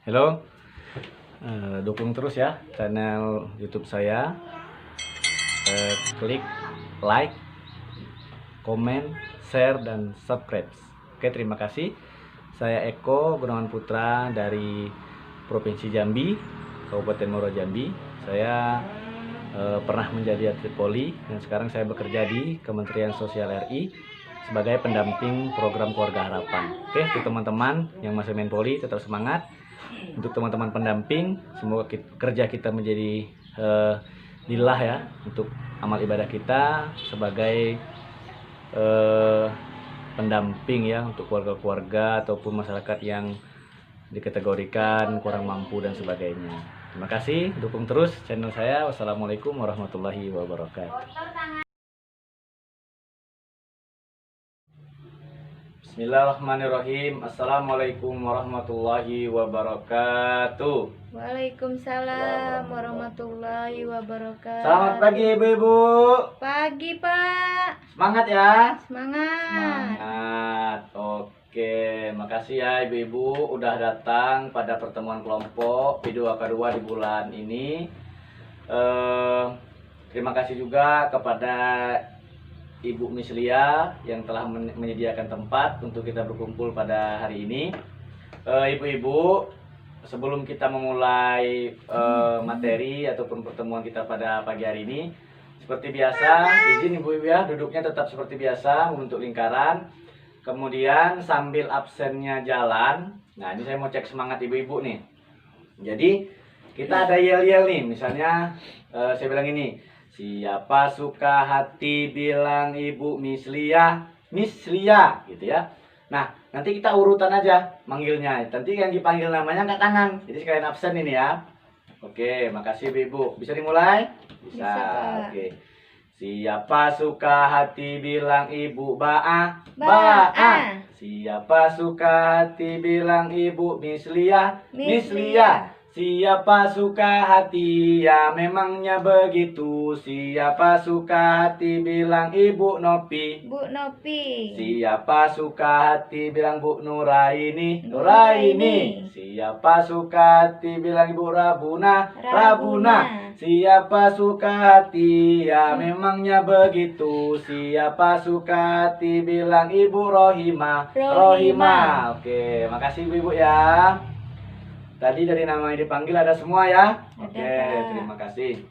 Halo, dukung terus ya channel YouTube saya. Klik like, komen, share, dan subscribe. Oke, terima kasih. Saya Eko Gunawan Putra dari Provinsi Jambi, Kabupaten Muaro Jambi. Saya pernah menjadi atlet voli dan sekarang saya bekerja di Kementerian Sosial RI sebagai pendamping program Keluarga Harapan. Oke, untuk teman-teman yang masih main voli tetap semangat. Untuk teman-teman pendamping, semoga kerja kita menjadi lillah ya, untuk amal ibadah kita sebagai pendamping ya untuk keluarga-keluarga ataupun masyarakat yang dikategorikan kurang mampu dan sebagainya. Terima kasih, dukung terus channel saya. Wassalamualaikum warahmatullahi wabarakatuh. Bismillahirrahmanirrahim. Assalamualaikum warahmatullahi wabarakatuh. Waalaikumsalam warahmatullahi wabarakatuh. Selamat pagi ibu-ibu. Pagi Pak. Semangat ya. Semangat. Semangat. Oke, makasih ya ibu-ibu udah datang pada pertemuan kelompok video kedua di bulan ini. Terima kasih juga kepada Ibu Mislia yang telah menyediakan tempat untuk kita berkumpul pada hari ini. Ibu-ibu, sebelum kita memulai materi ataupun pertemuan kita pada pagi hari ini, seperti biasa, izin ibu-ibu ya, duduknya tetap seperti biasa, membentuk lingkaran. Kemudian sambil absennya jalan, nah ini saya mau cek semangat ibu-ibu nih. Jadi kita ada yel-yel nih, misalnya saya bilang ini, siapa suka hati bilang Ibu Mislia, Mislia gitu ya. Nah, nanti kita urutan aja manggilnya. Nanti yang dipanggil namanya angkat tangan. Jadi sekalian absen ini ya. Oke, makasih Ibu. Bisa dimulai? Bisa. Oke. Siapa suka hati bilang Ibu Ba'a, Ba'a. Siapa suka hati bilang Ibu Mislia, Mislia. Siapa suka hati, ya memangnya begitu. Siapa suka hati bilang Ibu Nopi, Bu Nopi. Siapa suka hati bilang Bu Nuraini, Nuraini. Siapa suka hati bilang Ibu Rabuna, Rabuna. Siapa suka hati, ya memangnya begitu. Siapa suka hati bilang Ibu Rohima, Rohima. Oke, makasih ibu-ibu ya. Tadi dari nama yang dipanggil ada semua ya. Oke, terima kasih.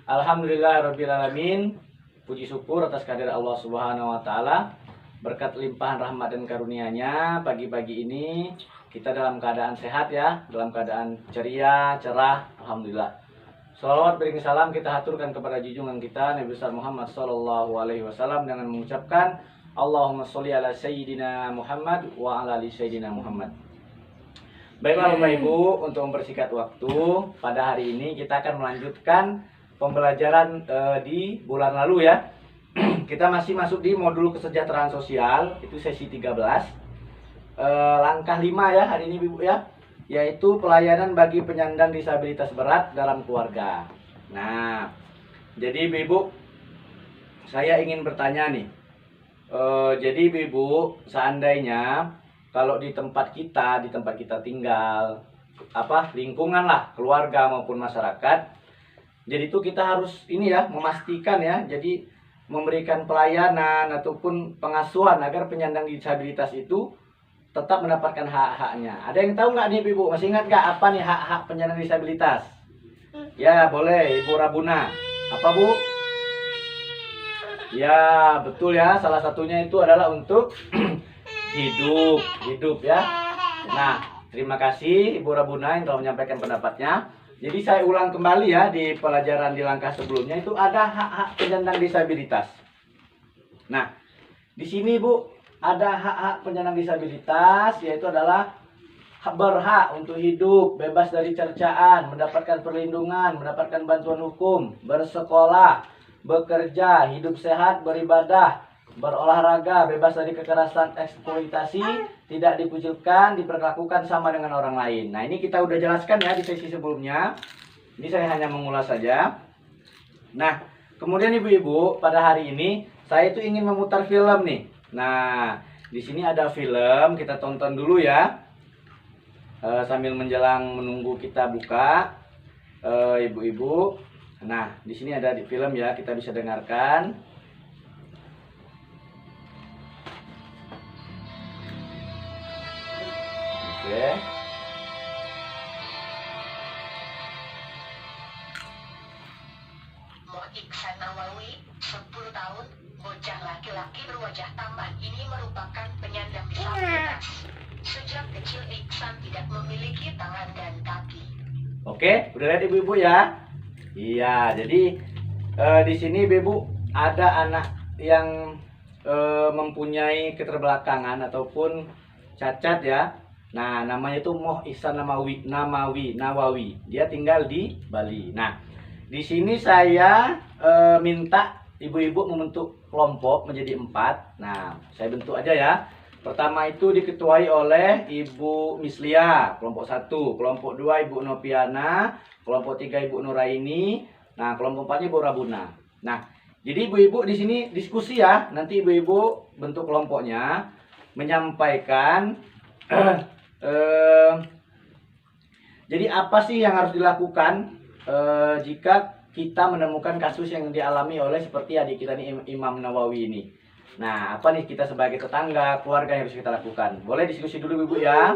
Alhamdulillahirrabbilalamin. Puji syukur atas kehadiran Allah Subhanahu wa taala. Berkat limpahan rahmat dan karunia-Nya, pagi-pagi ini kita dalam keadaan sehat ya, dalam keadaan ceria, cerah, alhamdulillah. Shalawat beriring salam kita haturkan kepada junjungan kita Nabi besar Muhammad sallallahu alaihi wasallam dengan mengucapkan Allahumma sholli ala sayyidina Muhammad wa ala ali sayyidina Muhammad. Baiklah Bapak Ibu, untuk mempersingkat waktu, pada hari ini kita akan melanjutkan pembelajaran di bulan lalu ya. Kita masih masuk di modul kesejahteraan sosial, itu sesi 13. Langkah 5 ya hari ini Ibu ya, yaitu pelayanan bagi penyandang disabilitas berat dalam keluarga. Nah, jadi Ibu, saya ingin bertanya nih. Jadi Ibu, seandainya kalau di tempat kita tinggal, lingkungan lah, keluarga maupun masyarakat, jadi itu kita harus ini ya, memastikan ya, jadi memberikan pelayanan ataupun pengasuhan agar penyandang disabilitas itu tetap mendapatkan hak-haknya. Ada yang tahu nggak nih Ibu? Masih ingat nggak apa nih hak-hak penyandang disabilitas? Ya boleh, Ibu Rabuna. Apa Bu? Ya betul ya, salah satunya itu adalah untuk hidup ya. Nah, terima kasih Ibu Rabuna yang telah menyampaikan pendapatnya. Jadi saya ulang kembali ya, di pelajaran di langkah sebelumnya itu ada hak-hak penyandang disabilitas. Nah, di sini Bu ada hak-hak penyandang disabilitas, yaitu adalah berhak untuk hidup bebas dari cercaan, mendapatkan perlindungan, mendapatkan bantuan hukum, bersekolah, bekerja, hidup sehat, beribadah, berolahraga, bebas dari kekerasan, eksploitasi, tidak dikucilkan, diperlakukan sama dengan orang lain. Nah, ini kita udah jelaskan ya di sesi sebelumnya. Ini saya hanya mengulas saja. Nah, kemudian ibu-ibu, pada hari ini saya itu ingin memutar film nih. Nah, di sini ada film, kita tonton dulu ya. sambil menjelang menunggu kita buka, ibu-ibu. Nah, di sini ada di film ya, kita bisa dengarkan. Oke. Moh Iksan Nawawi, 10 tahun, bocah laki-laki berwajah tampan ini merupakan penyandang disabilitas. Sejak kecil Iksan tidak memiliki tangan dan kaki. Oke, udah lihat ibu-ibu ya? Iya, jadi di sini ibu ada anak yang mempunyai keterbelakangan ataupun cacat ya. Nah, namanya itu Moh Ihsan Nawawi. Dia tinggal di Bali. Nah, di sini saya minta ibu-ibu membentuk kelompok menjadi 4. Nah, saya bentuk aja ya. Pertama itu diketuai oleh Ibu Mislia, kelompok 1, kelompok 2 Ibu Nopiana, kelompok 3 Ibu Nuraini, nah kelompok 4 Ibu Rabuna. Nah, jadi ibu-ibu di sini diskusi ya. Nanti ibu-ibu bentuk kelompoknya menyampaikan jadi apa sih yang harus dilakukan jika kita menemukan kasus yang dialami oleh seperti adik kita nih Imam Nawawi ini. Nah, apa nih kita sebagai tetangga, keluarga yang harus kita lakukan? Boleh diskusi dulu ibu ya.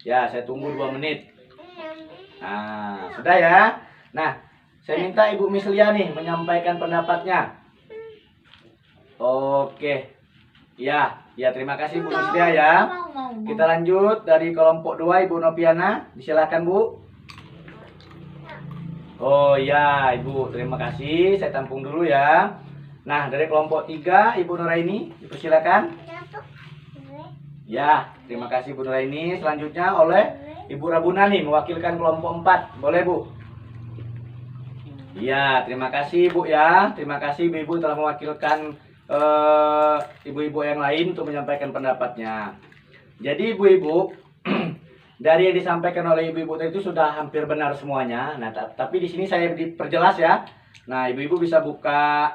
Ya, saya tunggu 2 menit. Nah, sudah ya. Nah, saya minta Ibu Mislia nih menyampaikan pendapatnya. Oke. Ya, terima kasih Bu Mislia ya. Kita lanjut dari kelompok 2 Ibu Nopiana. Silakan Bu. Oh ya, Ibu, terima kasih. Saya tampung dulu ya. Nah, dari kelompok 3 Ibu Nuraini, dipersilakan. Ya, terima kasih Bu Nuraini. Selanjutnya oleh Ibu Rabuna nih mewakilkan kelompok 4. Boleh Bu? Ya, terima kasih Bu ya. Terima kasih Ibu telah mewakilkan ibu-ibu yang lain untuk menyampaikan pendapatnya. Jadi ibu-ibu dari yang disampaikan oleh ibu-ibu itu sudah hampir benar semuanya. Nah, tapi di sini saya diperjelas ya. Nah, ibu-ibu bisa buka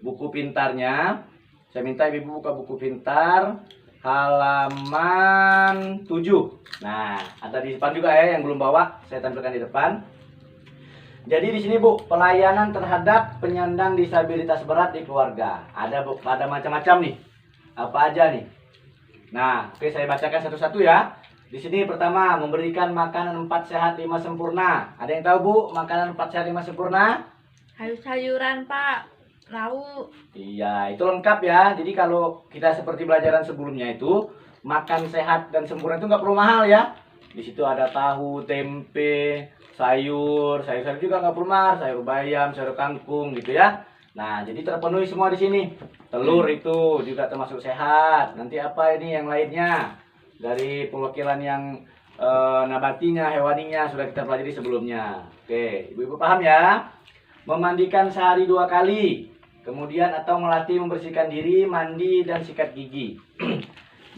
buku pintarnya. Saya minta ibu buka buku pintar halaman 7. Nah, ada di depan juga ya yang belum bawa, saya tampilkan di depan. Jadi di sini Bu, pelayanan terhadap penyandang disabilitas berat di keluarga. Ada Bu, ada macam-macam nih. Apa aja nih? Nah, oke saya bacakan satu-satu ya. Di sini pertama, memberikan makanan 4 sehat 5 sempurna. Ada yang tahu Bu, makanan 4 sehat 5 sempurna? Sayur-sayuran Pak, lauk. Iya, itu lengkap ya. Jadi kalau kita seperti pelajaran sebelumnya itu, makan sehat dan sempurna itu nggak perlu mahal ya. Di situ ada tahu, tempe, sayur juga nggak perlu mahal, sayur bayam, sayur kangkung gitu ya. Nah, jadi terpenuhi semua di sini. Telur itu juga termasuk sehat. Nanti apa ini yang lainnya? Dari perwakilan yang nabatinya, hewaninya sudah kita pelajari sebelumnya. Oke, ibu-ibu paham ya? Memandikan sehari 2 kali, kemudian atau melatih membersihkan diri, mandi dan sikat gigi.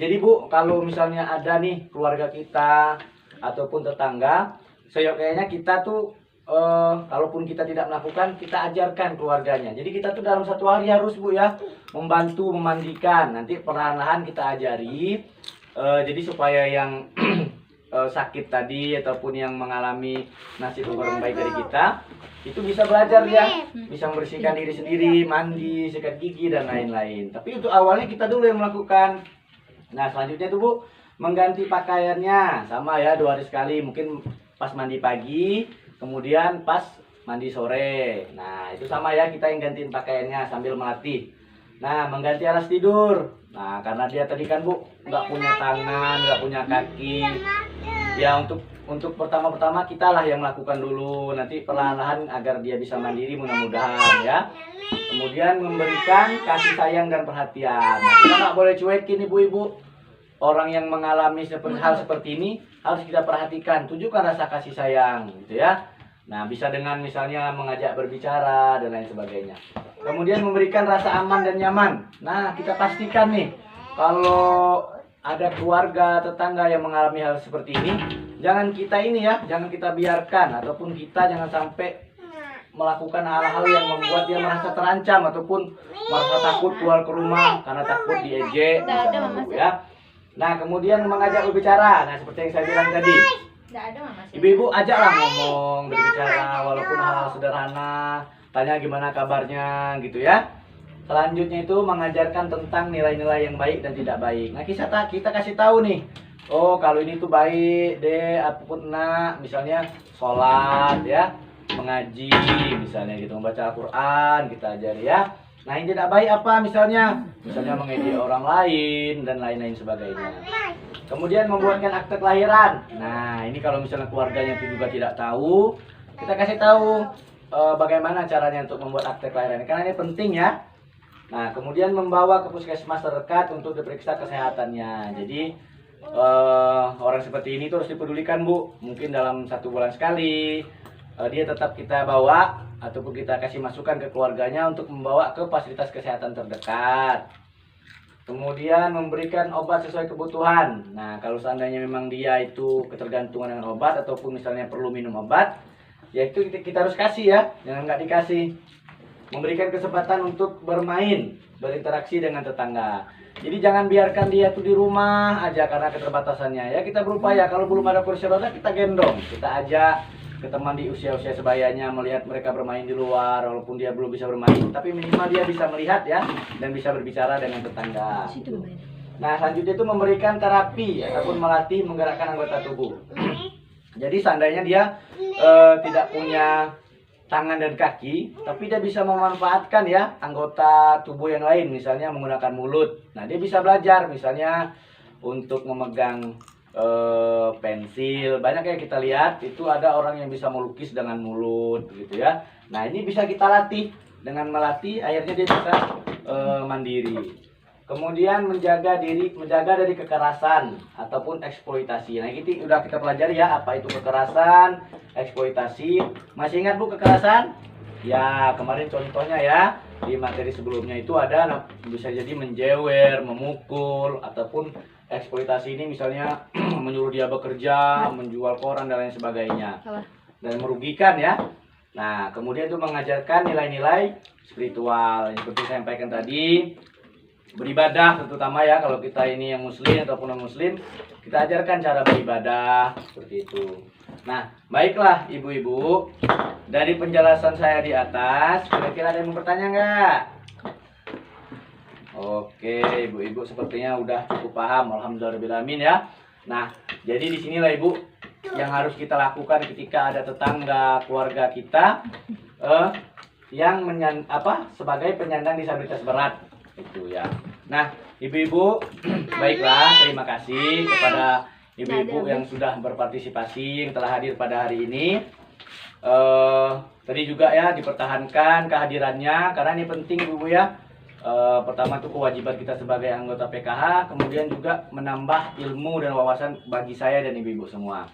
Jadi Bu, kalau misalnya ada nih keluarga kita ataupun tetangga, kayaknya kita tuh kalaupun kita tidak melakukan, kita ajarkan keluarganya. Jadi kita tuh dalam 1 hari harus Bu ya membantu memandikan. Nanti perlahan-lahan kita ajari. Jadi supaya yang sakit tadi ataupun yang mengalami nasib kurang baik dari kita itu bisa belajar ya, bisa membersihkan diri sendiri, mandi, sikat gigi dan lain-lain. Tapi untuk awalnya kita dulu yang melakukan. Nah, selanjutnya itu Bu, mengganti pakaiannya sama ya 2 hari sekali, mungkin pas mandi pagi, kemudian pas mandi sore. Nah, itu sama ya, kita yang gantiin pakaiannya sambil melatih. Nah, mengganti alas tidur. Nah, karena dia tadi kan Bu nggak punya tangan, nggak punya kaki. Ya untuk pertama-tama kita lah yang melakukan dulu. Nanti perlahan-lahan agar dia bisa mandiri mudah-mudahan ya. Kemudian memberikan kasih sayang dan perhatian. Nah, kita nggak boleh cuekin ibu-ibu. Orang yang mengalami hal seperti ini harus kita perhatikan, tunjukkan rasa kasih sayang gitu ya. Nah, bisa dengan misalnya mengajak berbicara dan lain sebagainya. Kemudian memberikan rasa aman dan nyaman. Nah, kita pastikan nih kalau ada keluarga, tetangga yang mengalami hal seperti ini, jangan kita ini ya, jangan kita biarkan ataupun kita jangan sampai melakukan hal-hal yang membuat dia merasa terancam ataupun merasa takut keluar ke rumah karena takut diejek misalnya Bu ya. Nah, kemudian mengajak berbicara. Nah, seperti yang saya bilang tadi. Nggak ada mama sih. Ibu-ibu ajaklah ngomong, berbicara walaupun hal-hal sederhana. Tanya gimana kabarnya gitu ya. Selanjutnya itu mengajarkan tentang nilai-nilai yang baik dan tidak baik. Nah, kita kasih tahu nih. Oh, kalau ini tuh baik deh, apapun nak, misalnya sholat ya, mengaji misalnya gitu, membaca Al-Quran kita ajari ya. Nah, yang tidak baik apa misalnya mengejek orang lain dan lain-lain sebagainya. Kemudian membuatkan akte kelahiran. Nah, ini kalau misalnya keluarganya itu juga tidak tahu, kita kasih tahu bagaimana caranya untuk membuat akte kelahiran. Karena ini penting ya. Nah, kemudian membawa ke puskesmas terdekat untuk diperiksa kesehatannya. Jadi orang seperti ini tuh harus dipedulikan, Bu. Mungkin dalam 1 bulan sekali dia tetap kita bawa ataupun kita kasih masukan ke keluarganya untuk membawa ke fasilitas kesehatan terdekat. Kemudian memberikan obat sesuai kebutuhan. Nah, kalau seandainya memang dia itu ketergantungan dengan obat ataupun misalnya perlu minum obat, ya itu kita harus kasih ya, jangan nggak dikasih. Memberikan kesempatan untuk bermain, berinteraksi dengan tetangga. Jadi jangan biarkan dia tuh di rumah aja karena keterbatasannya. Ya kita berupaya, kalau belum ada kursi roda kita gendong, kita ajak ke teman di usia-usia sebayanya, melihat mereka bermain di luar walaupun dia belum bisa bermain, tapi minimal dia bisa melihat ya dan bisa berbicara dengan tetangga. Nah, selanjutnya itu memberikan terapi ataupun melatih menggerakkan anggota tubuh. Jadi seandainya dia tidak punya tangan dan kaki, tapi dia bisa memanfaatkan ya anggota tubuh yang lain, misalnya menggunakan mulut. Nah, dia bisa belajar misalnya untuk memegang pensil. Banyak yang kita lihat itu ada orang yang bisa melukis dengan mulut gitu ya. Nah, ini bisa kita latih. Dengan melatih akhirnya dia bisa mandiri. Kemudian menjaga dari kekerasan ataupun eksploitasi. Nah, ini udah kita pelajari ya, apa itu kekerasan, eksploitasi. Masih ingat Bu kekerasan? Ya, kemarin contohnya ya di materi sebelumnya itu ada bisa jadi menjewer, memukul, ataupun eksploitasi ini misalnya menyuruh dia bekerja, menjual koran dan lain sebagainya, dan merugikan ya. Nah, kemudian itu mengajarkan nilai-nilai spiritual yang seperti saya sampaikan tadi, beribadah terutama ya, kalau kita ini yang muslim ataupun non muslim, kita ajarkan cara beribadah seperti itu. Nah, baiklah ibu-ibu, dari penjelasan saya di atas, kira-kira ada yang mau bertanya nggak? Oke, ibu-ibu sepertinya udah cukup paham, alhamdulillahirobbilalamin ya. Nah, jadi disinilah ibu yang harus kita lakukan ketika ada tetangga keluarga kita yang sebagai penyandang disabilitas berat itu ya. Nah, ibu-ibu, baiklah, terima kasih kepada ibu-ibu yang sudah berpartisipasi, yang telah hadir pada hari ini. Tadi juga ya dipertahankan kehadirannya karena ini penting ibu ya. Pertama itu kewajiban kita sebagai anggota PKH, kemudian juga menambah ilmu dan wawasan bagi saya dan ibu-ibu semua.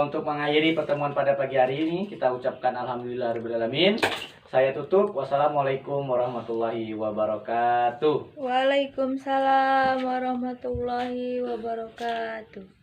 Untuk mengakhiri pertemuan pada pagi hari ini, kita ucapkan alhamdulillahirobbilalamin. Saya tutup. Wassalamualaikum warahmatullahi wabarakatuh. Waalaikumsalam warahmatullahi wabarakatuh.